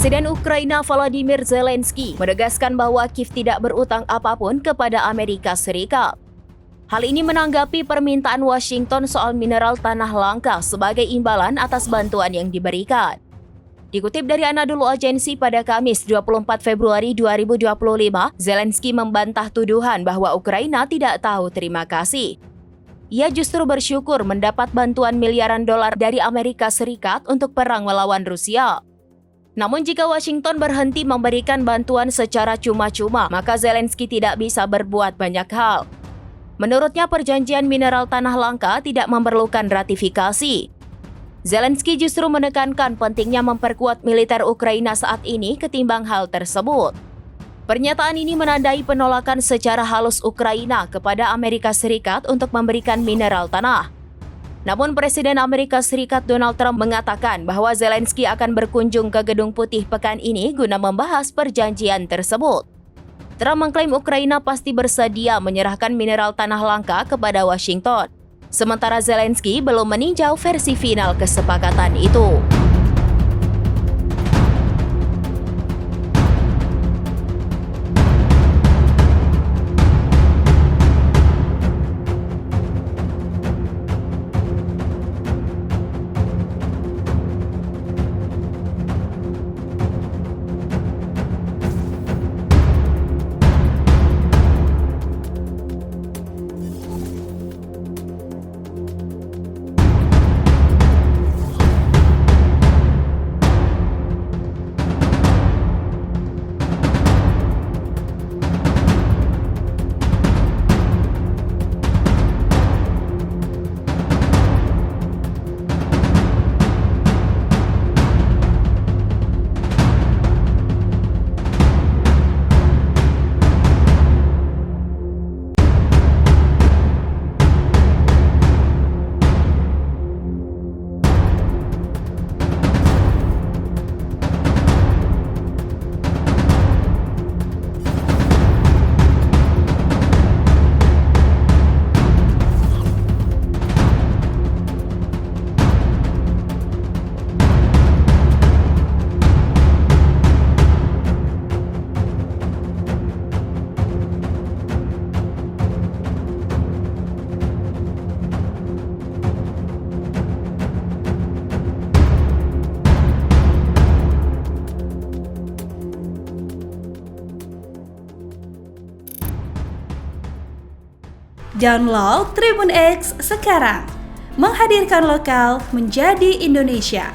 Presiden Ukraina Volodymyr Zelensky menegaskan bahwa Kiev tidak berutang apapun kepada Amerika Serikat. Hal ini menanggapi permintaan Washington soal mineral tanah langka sebagai imbalan atas bantuan yang diberikan. Dikutip dari Anadolu Agency pada Kamis 24 Februari 2025, Zelensky membantah tuduhan bahwa Ukraina tidak tahu terima kasih. Ia justru bersyukur mendapat bantuan miliaran dolar dari Amerika Serikat untuk perang melawan Rusia. Namun jika Washington berhenti memberikan bantuan secara cuma-cuma, maka Zelensky tidak bisa berbuat banyak hal. Menurutnya perjanjian mineral tanah langka tidak memerlukan ratifikasi. Zelensky justru menekankan pentingnya memperkuat militer Ukraina saat ini ketimbang hal tersebut. Pernyataan ini menandai penolakan secara halus Ukraina kepada Amerika Serikat untuk memberikan mineral tanah. Namun Presiden Amerika Serikat Donald Trump mengatakan bahwa Zelensky akan berkunjung ke Gedung Putih pekan ini guna membahas perjanjian tersebut. Trump mengklaim Ukraina pasti bersedia menyerahkan mineral tanah langka kepada Washington. Sementara Zelensky belum meninjau versi final kesepakatan itu. Download Tribun X sekarang, menghadirkan lokal menjadi Indonesia.